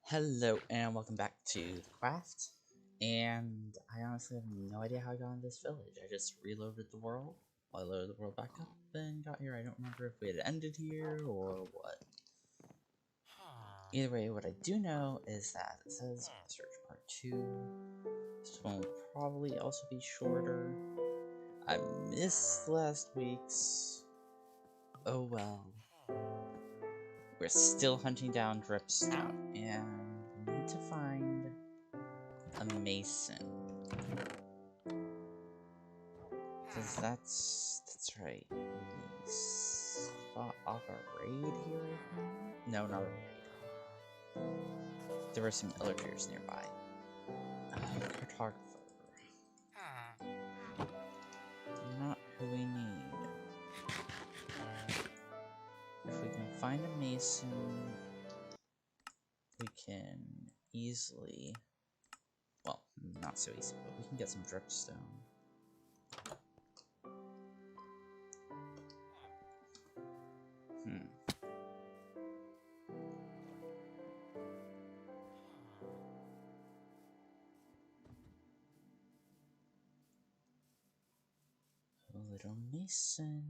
Hello and welcome back to the Cwaft. And I honestly have no idea how I got in this village. I just reloaded the world. Well, I loaded the world back up and got here. I don't remember if we had ended here or what. Either way, what I do know is that it says search part 2. This one will probably also be shorter. I missed last week's. Oh well. We're still hunting down Dripstone and we need to find a mason. Cause that's right. We fought off a raid here, I think? No, not a raid. There were some illagers nearby. Cartographer. Not who we need. If we can find a mason, we can easily, well, not so easy, but we can get some dripstone. Little mason,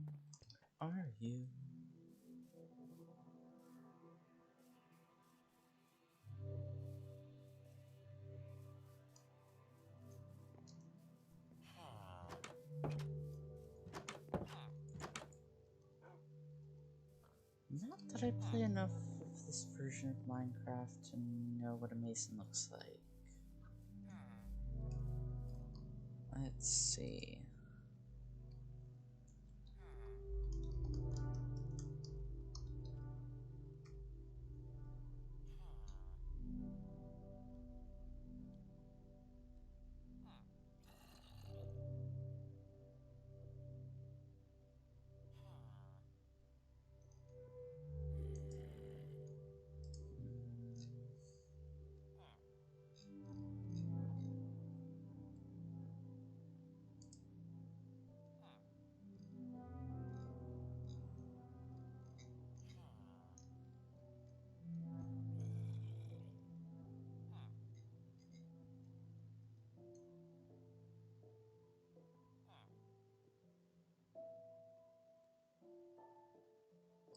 where are you? Not that I play enough of this version of Minecraft to know what a mason looks like. Let's see.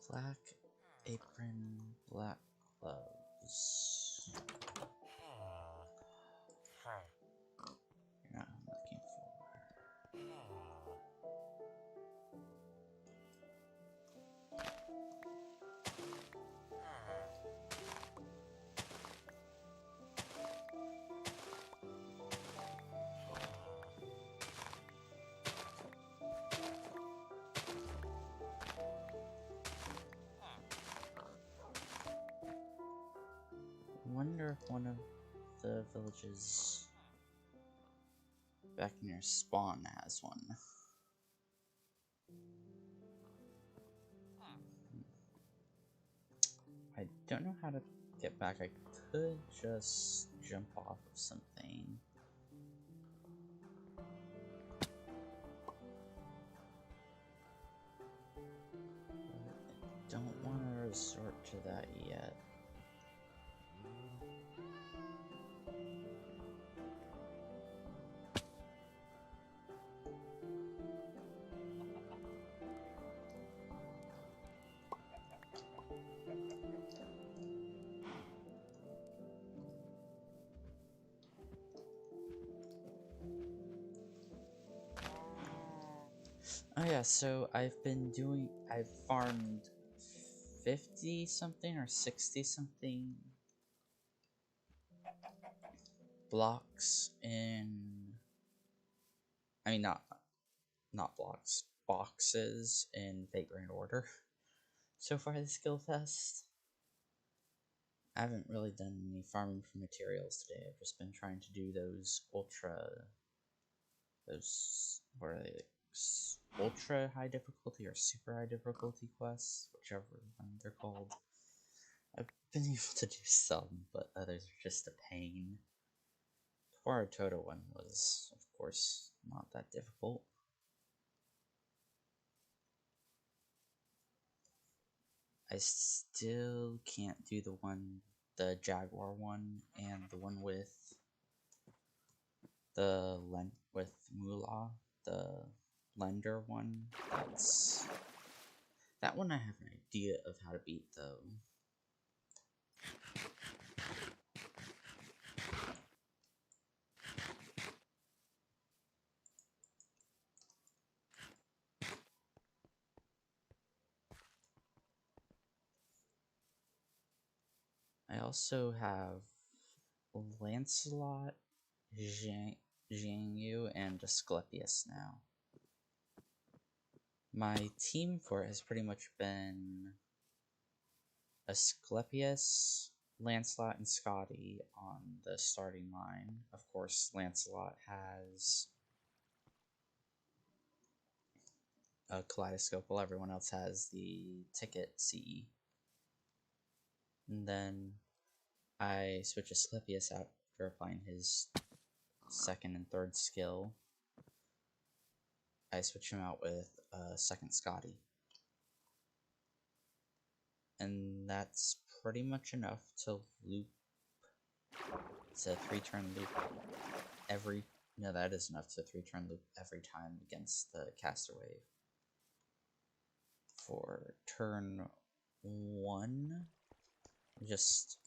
Black apron, black gloves. You're not looking for. I wonder if one of the villages back near spawn has one. I don't know how to get back. I could just jump off of something. I don't want to resort to that yet. Oh yeah, so I've farmed 50 something or 60 something blocks in, I mean not blocks, boxes in Vagrant Order so far this skill test. I haven't really done any farming for materials today. I've just been trying to do those what are they, like, ultra high difficulty or super high difficulty quests, whichever one they're called. I've been able to do some, but others are just a pain. The Toto one was, of course, not that difficult. I still can't do the one the Jaguar one and the one with the with Moolah, the lender one. That one I have an idea of how to beat though. I also have Lancelot, Jiang Yu, and Asclepius now. My team for it has pretty much been Asclepius, Lancelot, and Scotty on the starting line. Of course, Lancelot has a kaleidoscope while everyone else has the ticket CE. And then I switch Asclepius out for applying his second and third skill. I switch him out with a second Scotty. And that's pretty much enough to loop. It's a 3-turn loop every. No, that is enough to 3-turn loop every time against the caster wave. For turn 1, just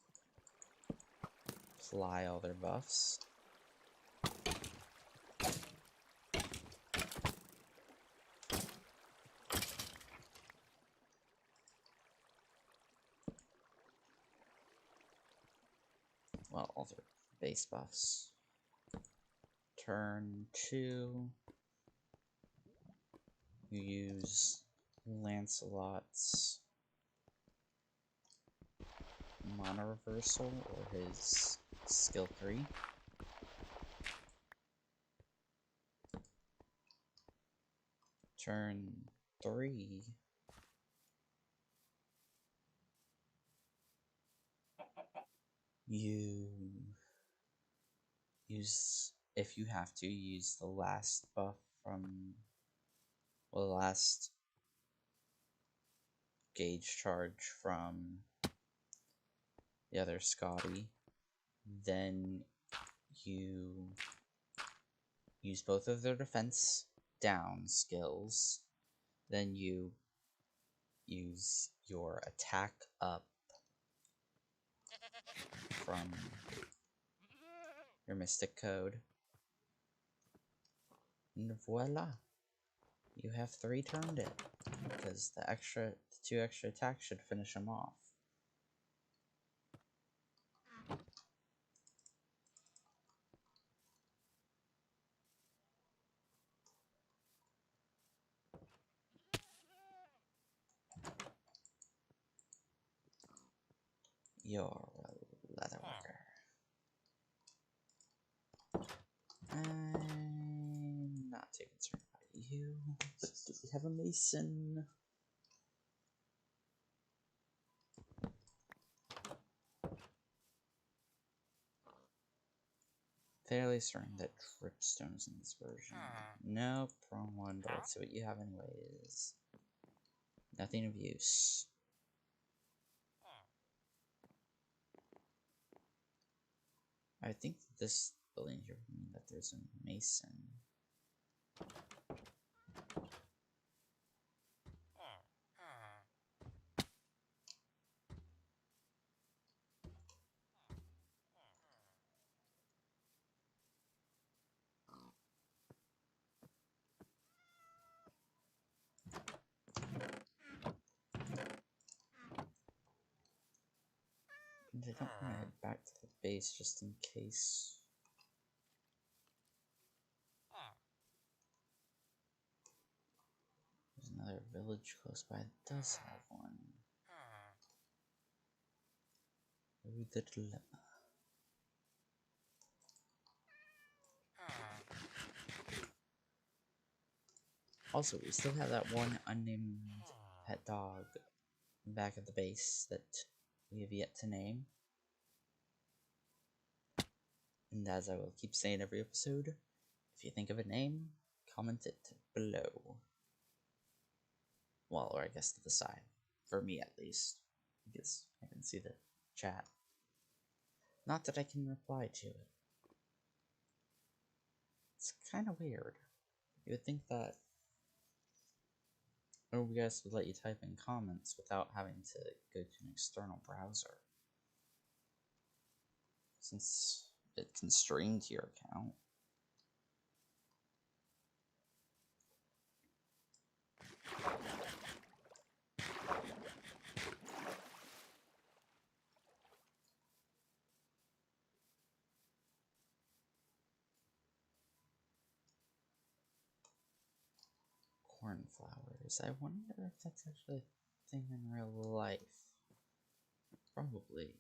apply all their buffs. Well, all their base buffs. Turn 2, you use Lancelot's Mana Reversal or his skill 3. Turn 3, you use, if you have to, use the last buff from, well, the last gauge charge from the other Scotty. Then you use both of their defense down skills. Then you use your attack up from your Mystic Code. And voila! You have 3-turned it, because the 2 extra attacks should finish him off. You're a leatherworker. I'm not too concerned about you, but do we have a mason? Fairly certain that dripstone is in this version. Nope, wrong one, but let's see what you have anyways. Nothing of use. I think this building here would mean that there's a mason. I don't want to head back to the base just in case. There's another village close by that does have one. Ooh, the dilemma. Also, we still have that one unnamed pet dog back at the base that we have yet to name. And as I will keep saying every episode, if you think of a name, comment it below. Well, or I guess to the side. For me, at least. Because I can see the chat. Not that I can reply to it. It's kind of weird. You would think that OBS would let you type in comments without having to go to an external browser, since it constrains your account. Cornflowers. I wonder if that's actually a thing in real life. Probably.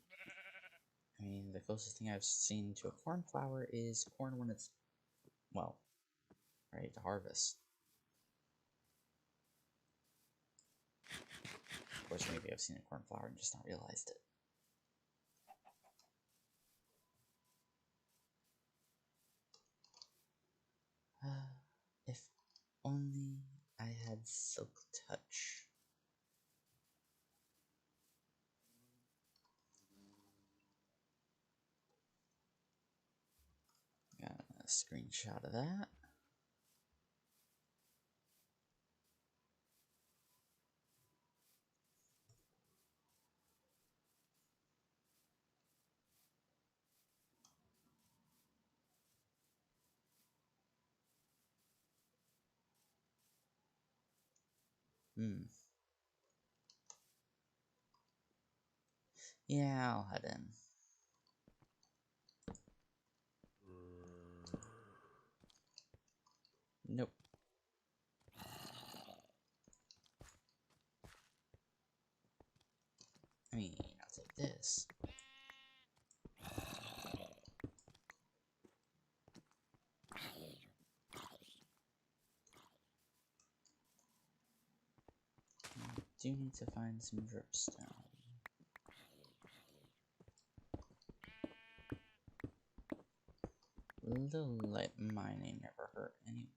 I mean, the closest thing I've seen to a cornflower is corn when it's, well, ready to harvest. Of course, maybe I've seen a cornflower and just not realized it. If only I had Silk Touch. Got a screenshot of that. Yeah, I'll head in. Nope. I mean, I'll take this. I do need to find some dripstone. Little light mining never hurt anyone.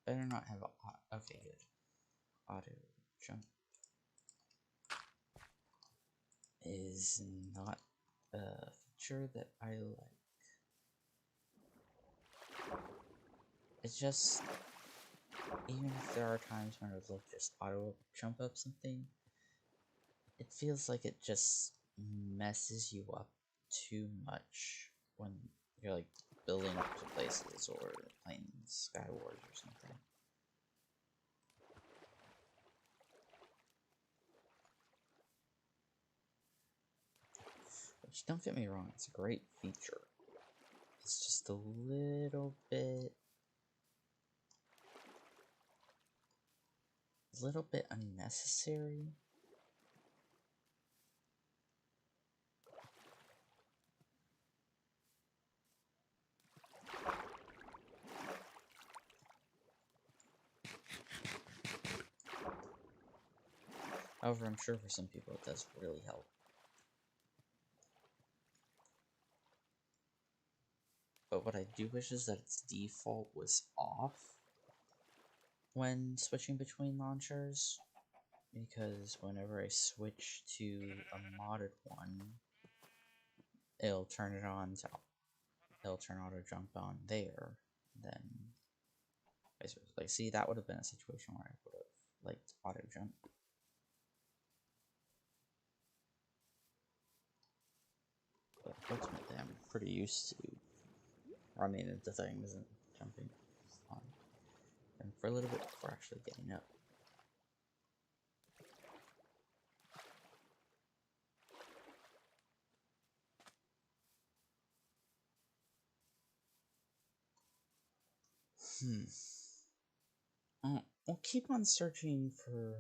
Better not have okay, good. Auto jump is not a feature that I like. It's just, even if there are times when it would just auto jump up something, it feels like it just messes you up too much when you're like building up to places or playing Skywars or something. Which, don't get me wrong, it's a great feature. It's just a little bit unnecessary. However, I'm sure for some people it does really help. But what I do wish is that its default was off when switching between launchers, because whenever I switch to a modded one, it'll turn it on to, it'll turn auto jump on there, then vice versa. Like, see, that would have been a situation where I would have liked auto jump. But ultimately, I'm pretty used to running into things and jumping on them for a little bit before actually getting up. We'll keep on searching for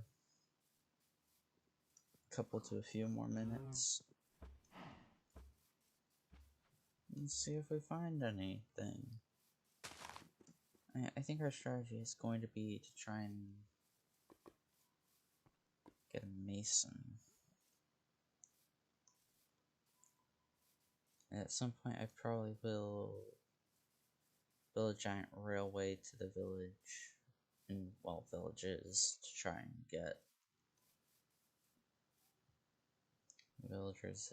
a couple to a few more minutes. And see if we find anything. I think our strategy is going to be to try and get a mason. And at some point I probably will build a giant railway to the village, and, well, villages, to try and get villagers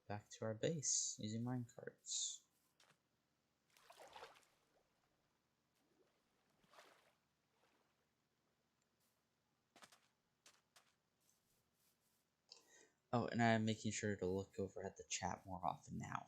back to our base using minecarts. Oh, and I'm making sure to look over at the chat more often now.